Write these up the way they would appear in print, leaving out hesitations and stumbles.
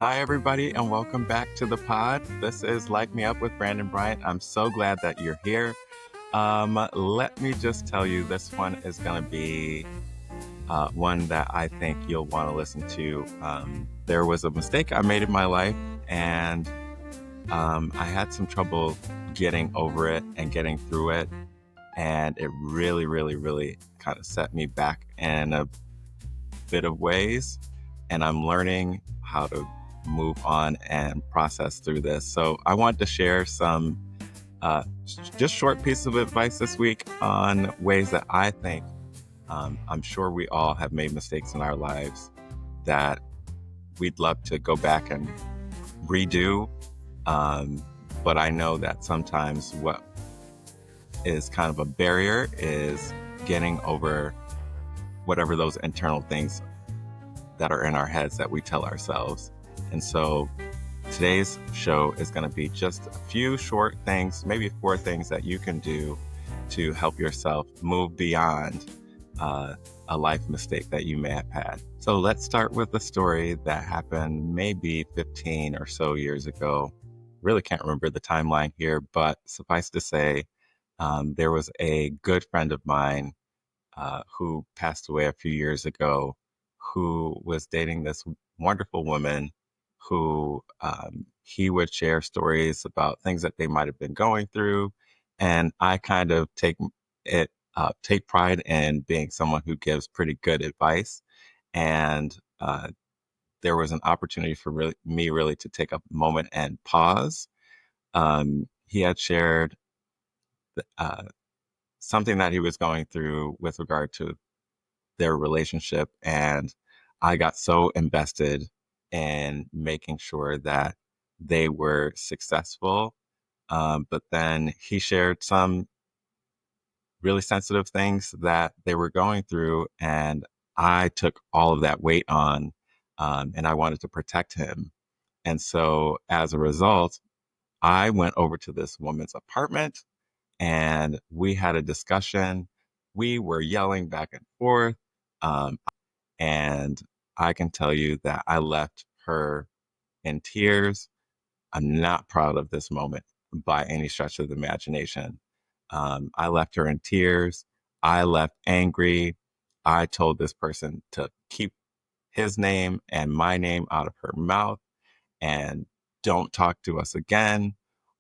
Hi, everybody, and welcome back to the pod. This is Like Me Up with Brandon Bryant. I'm so glad that you're here. Let me just tell you, this one is going to be one that I think you'll want to listen to. There was a mistake I made in my life, and I had some trouble getting over it and getting through it. And it really, really, really kind of set me back in a bit of ways. And I'm learning how to move on and process through this. So I want to share some just short piece of advice this week on ways that I think I'm sure we all have made mistakes in our lives that we'd love to go back and redo. Um, but I know that sometimes what is kind of a barrier is getting over whatever those internal things that are in our heads that we tell ourselves. And so today's show is going to be just a few short things, maybe 4 things that you can do to help yourself move beyond a life mistake that you may have had. So let's start with a story that happened maybe 15 or so years ago. Really can't remember the timeline here, but suffice to say, there was a good friend of mine who passed away a few years ago, who was dating this wonderful woman who he would share stories about things that they might have been going through. And I kind of take pride in being someone who gives pretty good advice. And there was an opportunity for me really to take a moment and pause. He had shared uh, something that he was going through with regard to their relationship. And I got so invested in making sure that they were successful. But then he shared some really sensitive things that they were going through. And I took all of that weight on, and I wanted to protect him. And so as a result, I went over to this woman's apartment and we had a discussion. We were yelling back and forth. Um, and I can tell you that I left her in tears. I'm not proud of this moment by any stretch of the imagination. I left her in tears. I left angry. I told this person to keep his name and my name out of her mouth and don't talk to us again.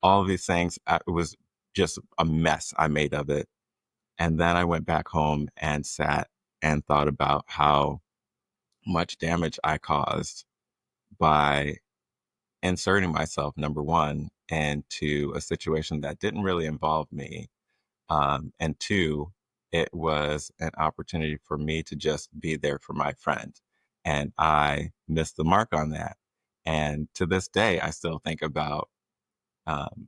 All of these things, it was just a mess I made of it. And then I went back home and sat and thought about how much damage I caused by inserting myself, number one, into a situation that didn't really involve me. And two, it was an opportunity for me to just be there for my friend. And I missed the mark on that. And to this day, I still think about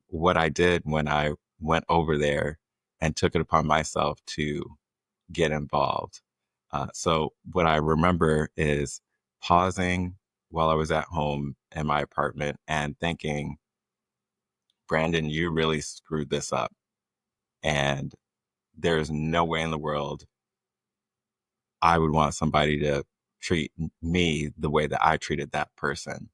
what I did when I went over there and took it upon myself to get involved. So what I remember is pausing while I was at home in my apartment and thinking, Brandon, you really screwed this up. And there's no way in the world I would want somebody to treat me the way that I treated that person.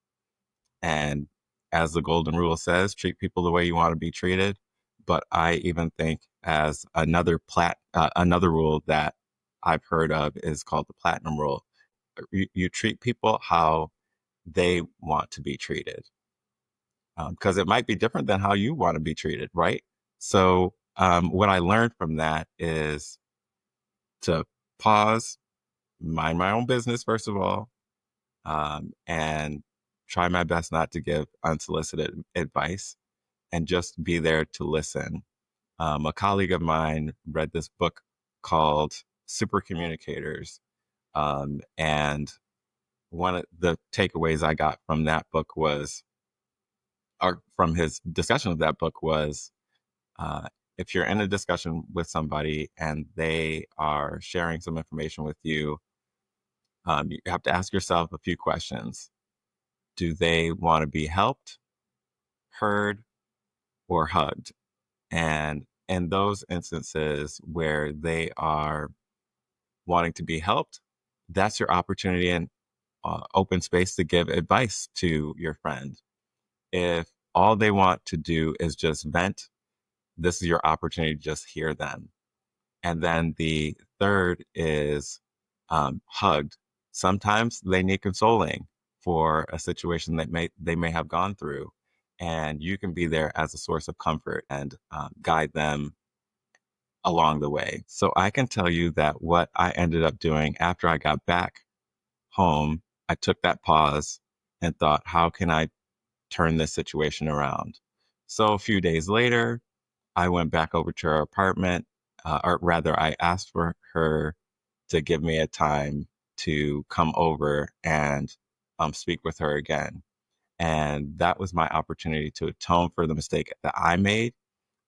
And as the golden rule says, treat people the way you want to be treated. But I even think as another rule that I've heard of is called the platinum rule. You treat people how they want to be treated, because it might be different than how you want to be treated, right? So what I learned from that is to pause, mind my own business first of all, and try my best not to give unsolicited advice and just be there to listen. A colleague of mine read this book called Super Communicators. And one of the takeaways I got from that book was, or from his discussion of that book was, uh, if you're in a discussion with somebody and they are sharing some information with you, you have to ask yourself a few questions. Do they want to be helped, heard, or hugged? And in those instances where they are wanting to be helped, that's your opportunity. And open space to give advice to your friend. If all they want to do is just vent, this is your opportunity to just hear them. And then the third is hugged. Sometimes they need consoling for a situation that they may have gone through, and you can be there as a source of comfort and guide them along the way. So I can tell you that what I ended up doing after I got back home, I took that pause and thought, how can I turn this situation around? So a few days later, I went back over to her apartment, or rather, I asked for her to give me a time to come over and speak with her again. And that was my opportunity to atone for the mistake that I made.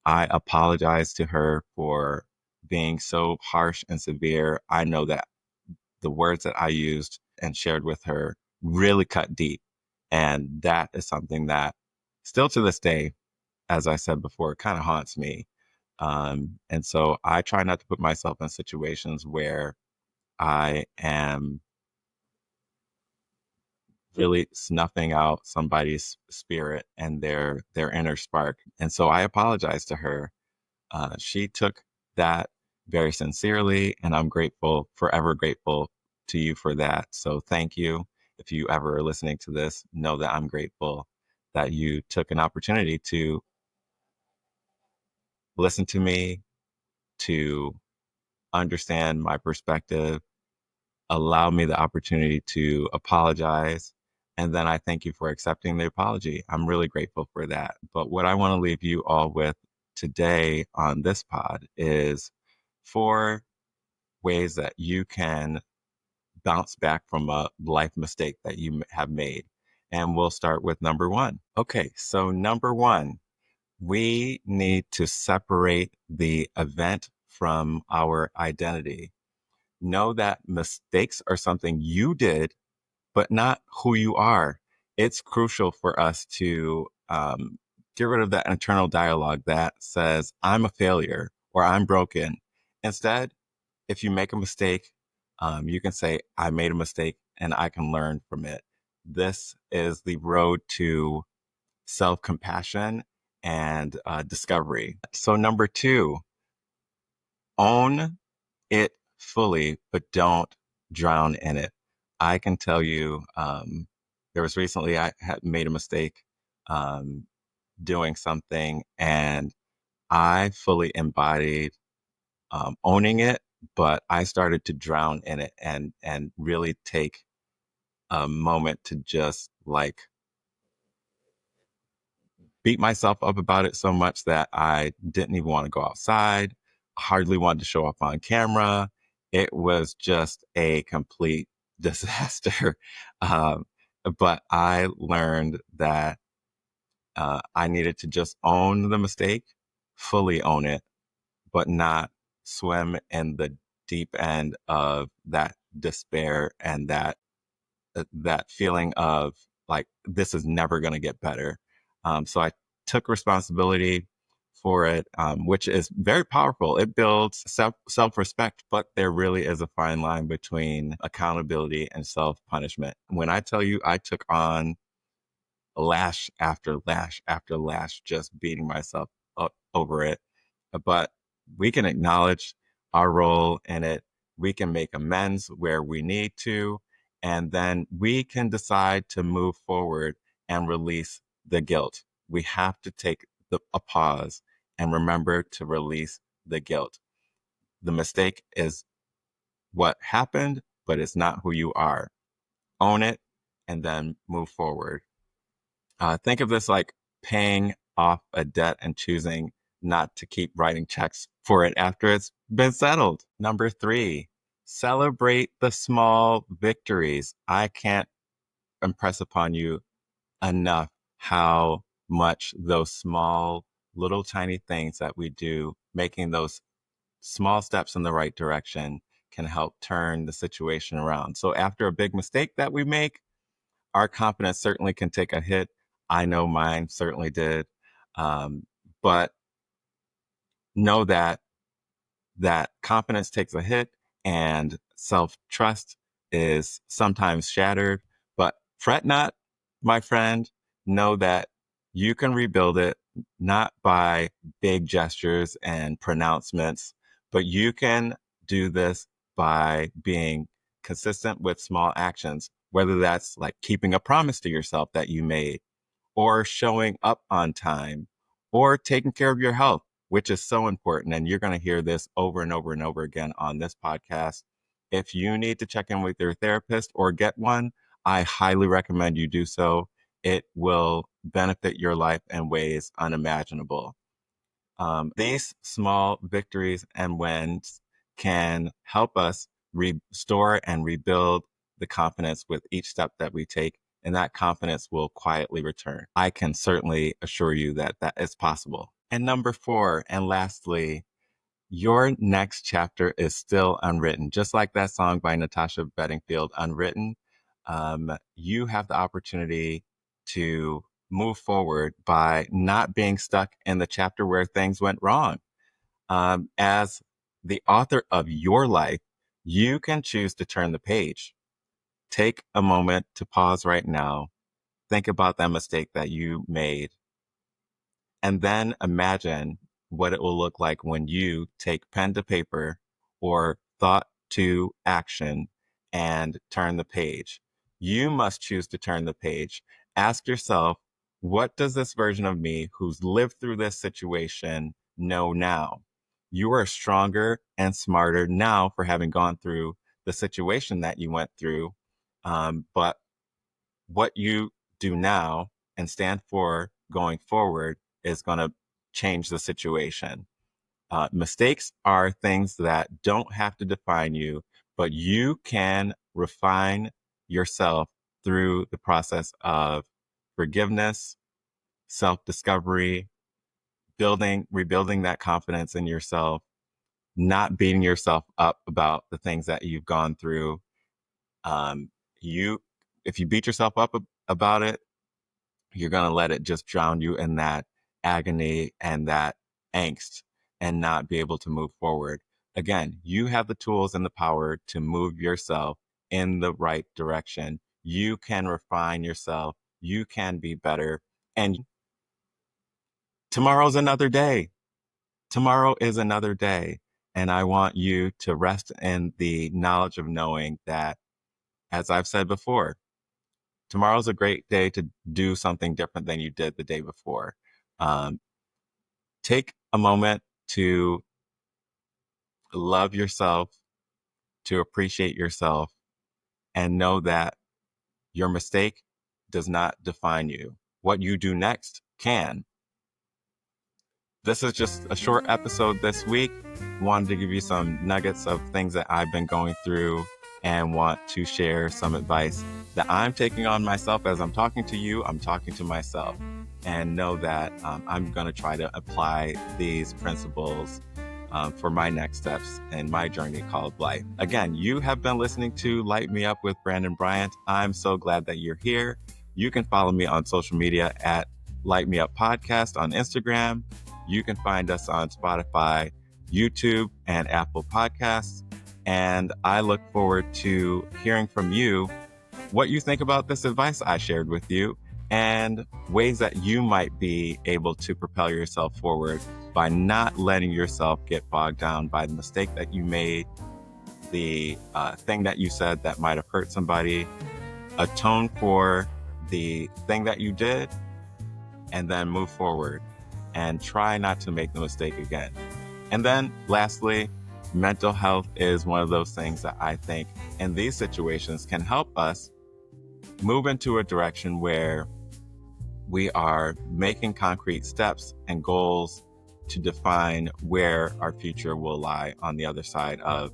I apologized to her for being so harsh and severe. I know that the words that I used and shared with her really cut deep. And that is something that still to this day, as I said before, it kind of haunts me. And so I try not to put myself in situations where I am really snuffing out somebody's spirit and their inner spark. And so I apologize to her. She took that very sincerely, and I'm grateful, forever grateful to you for that. So thank you. If you ever are listening to this, know that I'm grateful that you took an opportunity to listen to me, to understand my perspective, allow me the opportunity to apologize. And then I thank you for accepting the apology. I'm really grateful for that. But what I want to leave you all with today on this pod is 4 ways that you can bounce back from a life mistake that you have made. And we'll start with number 1. Okay, so number 1, we need to separate the event from our identity. Know that mistakes are something you did, but not who you are. It's crucial for us to get rid of that internal dialogue that says, I'm a failure or I'm broken. Instead, if you make a mistake, you can say, I made a mistake and I can learn from it. This is the road to self compassion and discovery. So, number 2, own it fully, but don't drown in it. I can tell you, there was recently I had made a mistake um, doing something, and I fully embodied owning it, but I started to drown in it and really take a moment to just like beat myself up about it so much that I didn't even want to go outside, hardly wanted to show up on camera. It was just a complete disaster. Um, but I learned that I needed to just own the mistake, fully own it, but not swim in the deep end of that despair and that feeling of like this is never going to get better. So I took responsibility for it, which is very powerful. It builds self respect, but there really is a fine line between accountability and self punishment. When I tell you, I took on lash after lash after lash, just beating myself up over it. But we can acknowledge our role in it. We can make amends where we need to. And then we can decide to move forward and release the guilt. We have to take a pause and remember to release the guilt. The mistake is what happened, but it's not who you are. Own it and then move forward. Think of this like paying off a debt and choosing not to keep writing checks for it after it's been settled. Number 3, celebrate the small victories. I can't impress upon you enough how much those small, little tiny things that we do, making those small steps in the right direction, can help turn the situation around. So after a big mistake that we make, our confidence certainly can take a hit. I know mine certainly did. Um, but know that confidence takes a hit and self trust is sometimes shattered, but fret not, my friend. Know that you can rebuild it not by big gestures and pronouncements, but you can do this by being consistent with small actions, whether that's like keeping a promise to yourself that you made, or showing up on time, or taking care of your health, which is so important. And you're going to hear this over and over and over again on this podcast. If you need to check in with your therapist or get one, I highly recommend you do so. It will benefit your life in ways unimaginable. These small victories and wins can help us restore and rebuild the confidence with each step that we take, and that confidence will quietly return. I can certainly assure you that that is possible. And number four, and lastly, your next chapter is still unwritten. Just like that song by Natasha Bedingfield, Unwritten, you have the opportunity to move forward by not being stuck in the chapter where things went wrong. As the author of your life, you can choose to turn the page. Take a moment to pause right now. Think about that mistake that you made, and then imagine what it will look like when you take pen to paper or thought to action and turn the page. You must choose to turn the page. Ask yourself, what does this version of me who's lived through this situation know now? You are stronger and smarter now for having gone through the situation that you went through. But what you do now and stand for going forward is going to change the situation. Mistakes are things that don't have to define you, but you can refine yourself through the process of forgiveness, self discovery, rebuilding that confidence in yourself, not beating yourself up about the things that you've gone through. Um, you, if you beat yourself up about it, you're going to let it just drown you in that agony and that angst and not be able to move forward. Again, you have the tools and the power to move yourself in the right direction. You can refine yourself. You can be better. And tomorrow's another day. Tomorrow is another day. And I want you to rest in the knowledge of knowing that, as I've said before, tomorrow's a great day to do something different than you did the day before. Um, Take a moment to love yourself, to appreciate yourself, and know that your mistake does not define you. What you do next can. This is just a short episode this week. Wanted to give you some nuggets of things that I've been going through and want to share some advice that I'm taking on myself. As I'm talking to you, I'm talking to myself, and know that I'm going to try to apply these principles for my next steps in my journey called life. Again, you have been listening to Light Me Up with Brandon Bryant. I'm so glad that you're here. You can follow me on social media at Light Me Up Podcast on Instagram. You can find us on Spotify, YouTube, and Apple Podcasts. And I look forward to hearing from you what you think about this advice I shared with you and ways that you might be able to propel yourself forward by not letting yourself get bogged down by the mistake that you made, the thing that you said that might have hurt somebody. Atone for the thing that you did and then move forward and try not to make the mistake again. And then lastly, mental health is one of those things that I think in these situations can help us move into a direction where we are making concrete steps and goals to define where our future will lie on the other side of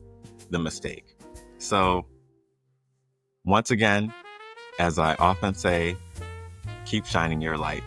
the mistake. So once again, as I often say, keep shining your light.